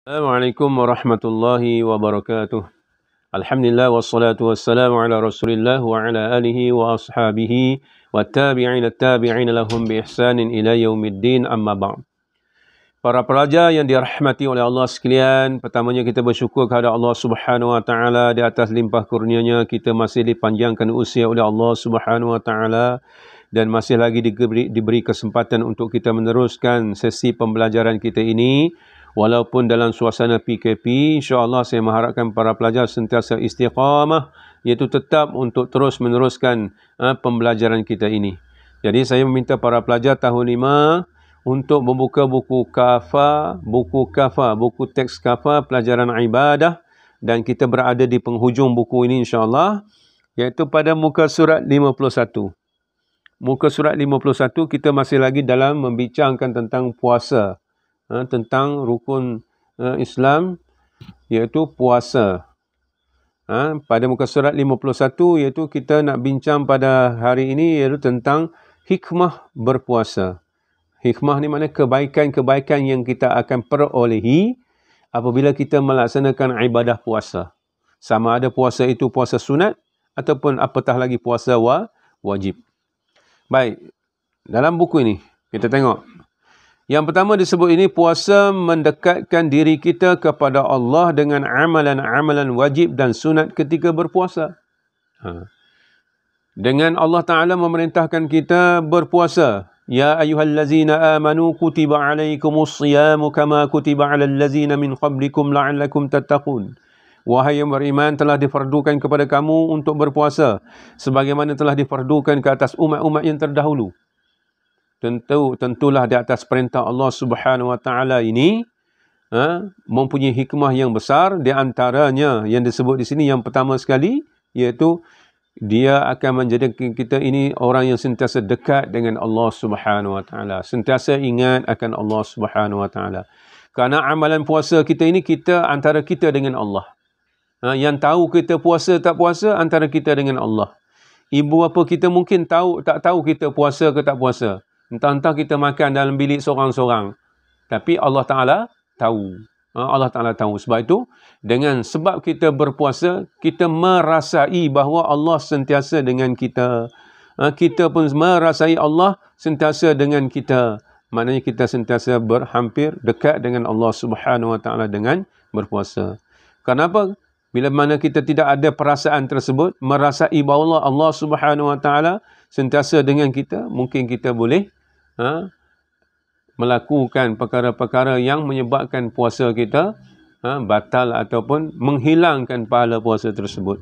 Assalamualaikum warahmatullahi wabarakatuh. Alhamdulillah wassalatu wassalamu ala Rasulillah wa ala alihi wa ashabihi wa tabi'ina lahum bi ihsanin ila yaumiddin, amma ba'd. Para pelajar yang dirahmati oleh Allah sekalian, pertamanya kita bersyukur kepada Allah Subhanahu wa taala di atas limpah kurnianya kita masih dipanjangkan usia oleh Allah Subhanahu wa taala dan masih lagi diberi kesempatan untuk kita meneruskan sesi pembelajaran kita ini. Walaupun dalam suasana PKP, insya-Allah saya mengharapkan para pelajar sentiasa istiqamah, iaitu tetap untuk terus meneruskan pembelajaran kita ini. Jadi saya meminta para pelajar tahun 5 untuk membuka buku buku teks kafa pelajaran ibadah, dan kita berada di penghujung buku ini insya-Allah, iaitu pada muka surat 51. Muka surat 51 kita masih lagi dalam membincangkan tentang puasa. Tentang rukun Islam, iaitu puasa. Pada muka surat 51, iaitu kita nak bincang pada hari ini, iaitu tentang hikmah berpuasa. Hikmah ni maknanya kebaikan-kebaikan yang kita akan perolehi apabila kita melaksanakan ibadah puasa. Sama ada puasa itu puasa sunat ataupun apatah lagi puasa wajib. Baik, dalam buku ini kita tengok. Yang pertama disebut ini, puasa mendekatkan diri kita kepada Allah dengan amalan-amalan wajib dan sunat ketika berpuasa. Dengan Allah Ta'ala memerintahkan kita berpuasa. Ya ayyuhallazina amanu kutiba alaikumus siyamu kama kutiba alal lazina min qablikum la'allakum tattaqun. Wahai yang beriman, telah difardukan kepada kamu untuk berpuasa sebagaimana telah difardukan ke atas umat-umat yang terdahulu. Tentulah di atas perintah Allah Subhanahu wa taala ini mempunyai hikmah yang besar. Di antaranya yang disebut di sini, yang pertama sekali, iaitu dia akan menjadikan kita ini orang yang sentiasa dekat dengan Allah Subhanahu wa taala, sentiasa ingat akan Allah Subhanahu wa taala. Kerana amalan puasa kita ini, kita antara kita dengan Allah. Yang tahu kita puasa tak puasa antara kita dengan Allah. Ibu bapa kita mungkin tak tahu kita puasa ke tak puasa. Entah-entah kita makan dalam bilik seorang-seorang. Tapi Allah Ta'ala tahu. Allah Ta'ala tahu. Sebab itu, dengan sebab kita berpuasa, kita merasai bahawa Allah sentiasa dengan kita. Kita pun merasai Allah sentiasa dengan kita. Maknanya kita sentiasa berhampir dekat dengan Allah Subhanahu Wa Ta'ala dengan berpuasa. Kenapa? Bila mana kita tidak ada perasaan tersebut, merasai bahawa Allah Subhanahu Wa Ta'ala sentiasa dengan kita, mungkin kita boleh melakukan perkara-perkara yang menyebabkan puasa kita batal ataupun menghilangkan pahala puasa tersebut.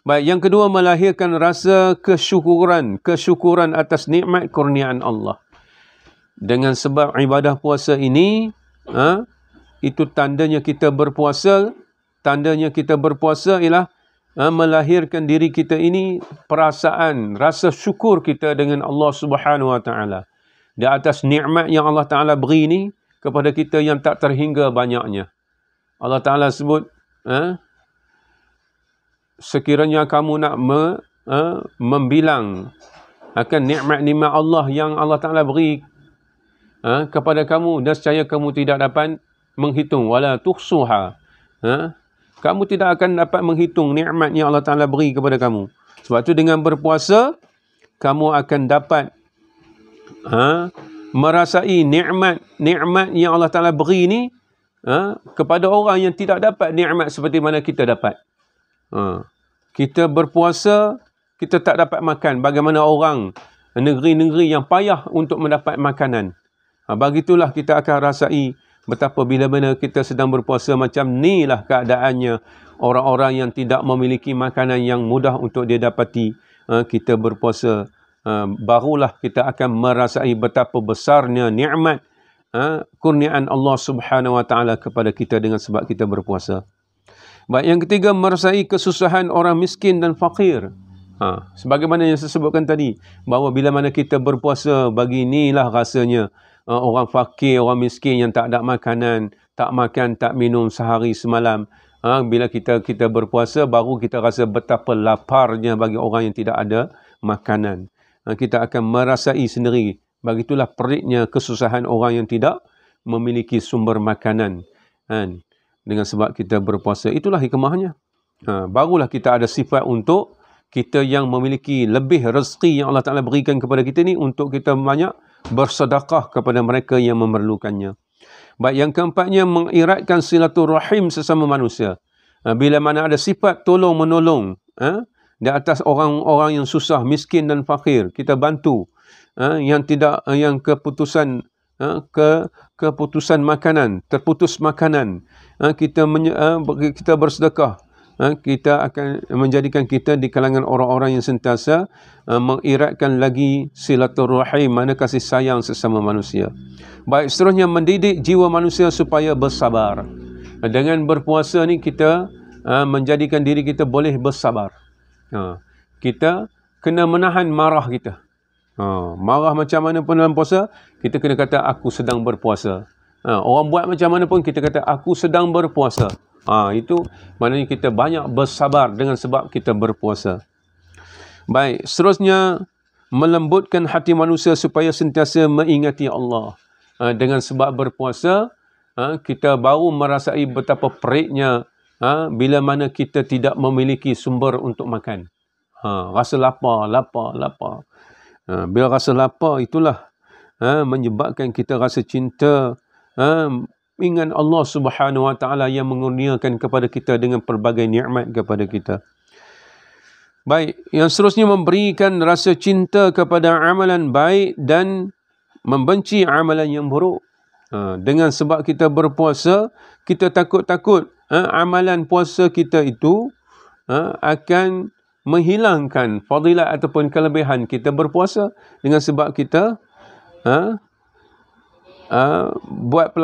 Baik, yang kedua, melahirkan rasa kesyukuran atas nikmat kurniaan Allah. Dengan sebab ibadah puasa ini, itu tandanya kita berpuasa ialah melahirkan diri kita ini perasaan, rasa syukur kita dengan Allah Subhanahu Wa Taala di atas nikmat yang Allah Ta'ala beri ni kepada kita yang tak terhingga banyaknya. Allah Ta'ala sebut, sekiranya kamu nak membilang akan nikmat-nikmat Allah yang Allah Ta'ala beri kepada kamu, dan nescaya kamu tidak dapat menghitung. Wala tuhsuha. Kamu tidak akan dapat menghitung nikmat yang Allah Ta'ala beri kepada kamu. Sebab itu dengan berpuasa, kamu akan dapat merasai nikmat yang Allah Ta'ala beri ni kepada orang yang tidak dapat nikmat seperti mana kita dapat. Kita berpuasa, kita tak dapat makan. Bagaimana orang negeri-negeri yang payah untuk mendapat makanan. Begitulah kita akan rasai betapa bila mana kita sedang berpuasa, macam inilah keadaannya orang-orang yang tidak memiliki makanan yang mudah untuk dia dapati. Kita berpuasa, barulah kita akan merasai betapa besarnya nikmat kurniaan Allah Subhanahu Wa Taala kepada kita dengan sebab kita berpuasa. Baik, yang ketiga, merasai kesusahan orang miskin dan fakir. Sebagaimana yang saya sebutkan tadi, bahawa bila mana kita berpuasa, bagi inilah rasanya orang fakir, orang miskin yang tak ada makanan, tak makan, tak minum sehari semalam. Bila kita berpuasa, baru kita rasa betapa laparnya bagi orang yang tidak ada makanan. Kita akan merasai sendiri. Begitulah peritnya kesusahan orang yang tidak memiliki sumber makanan. Kan? Dengan sebab kita berpuasa, itulah hikmahnya. Barulah kita ada sifat untuk kita yang memiliki lebih rezeki yang Allah Ta'ala berikan kepada kita ni, untuk kita banyak bersedekah kepada mereka yang memerlukannya. Baik, yang keempatnya, mengeratkan silaturahim sesama manusia. Bila mana ada sifat tolong-menolong di atas orang-orang yang susah, miskin dan fakir, kita bantu. Yang keputusan makanan, terputus makanan, kita bersedekah. Kita akan menjadikan kita di kalangan orang-orang yang sentiasa mengeratkan lagi silaturahim, mana kasih sayang sesama manusia. Baik, seterusnya mendidik jiwa manusia supaya bersabar. Dengan berpuasa ni kita menjadikan diri kita boleh bersabar. Kita kena menahan marah kita. Marah macam mana pun dalam puasa, kita kena kata aku sedang berpuasa. Orang buat macam mana pun kita kata aku sedang berpuasa. Itu maknanya kita banyak bersabar dengan sebab kita berpuasa. Baik, seterusnya melembutkan hati manusia supaya sentiasa mengingati Allah. Dengan sebab berpuasa, kita baru merasai betapa periknya bila mana kita tidak memiliki sumber untuk makan. Rasa lapar. Bila rasa lapar, itulah menyebabkan kita rasa cinta, ingat Allah Subhanahu Wa Taala yang mengurniakan kepada kita dengan pelbagai nikmat kepada kita. Baik, yang seterusnya memberikan rasa cinta kepada amalan baik dan membenci amalan yang buruk. Dengan sebab kita berpuasa, kita takut-takut amalan puasa kita itu akan menghilangkan fadilat ataupun kelebihan kita berpuasa, dengan sebab kita buat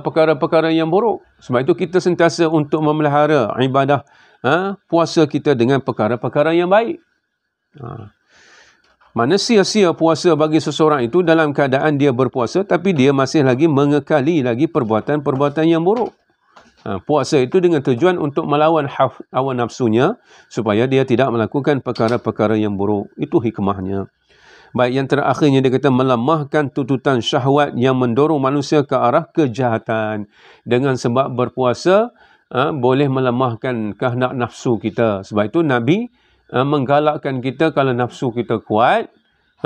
perkara-perkara yang buruk. Sebab itu kita sentiasa untuk memelihara ibadah puasa kita dengan perkara-perkara yang baik. Mana sia-sia puasa bagi seseorang itu dalam keadaan dia berpuasa tapi dia masih lagi mengekali lagi perbuatan-perbuatan yang buruk. Puasa itu dengan tujuan untuk melawan hawa nafsunya supaya dia tidak melakukan perkara-perkara yang buruk. Itu hikmahnya. Baik, yang terakhirnya dia kata melemahkan tuntutan syahwat yang mendorong manusia ke arah kejahatan. Dengan sebab berpuasa boleh melemahkan kehendak nafsu kita. Sebab itu Nabi menggalakkan kita kalau nafsu kita kuat,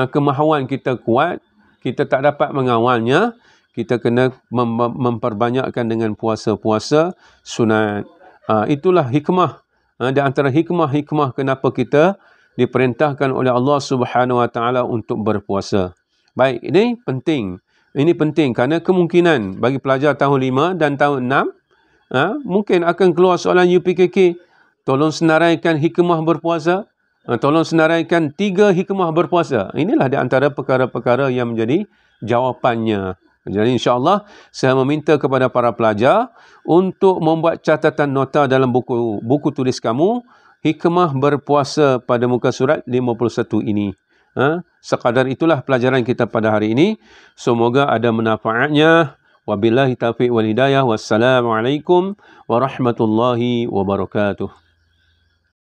kemahuan kita kuat, kita tak dapat mengawalnya, kita kena memperbanyakkan dengan puasa-puasa sunat. Itulah hikmah. Di antara hikmah-hikmah kenapa kita diperintahkan oleh Allah Subhanahu Wa Taala untuk berpuasa. Baik, ini penting. Ini penting kerana kemungkinan bagi pelajar tahun 5 dan tahun 6 mungkin akan keluar soalan UPKK. Tolong senaraikan hikmah berpuasa. Tolong senaraikan 3 hikmah berpuasa. Inilah di antara perkara-perkara yang menjadi jawapannya. Jadi insya-Allah saya meminta kepada para pelajar untuk membuat catatan nota dalam buku tulis kamu hikmah berpuasa pada muka surat 51 ini. Sekadar itulah pelajaran kita pada hari ini. Semoga ada manfaatnya. Wabillahi taufiq wal hidayah. Wassalamualaikum warahmatullahi wabarakatuh.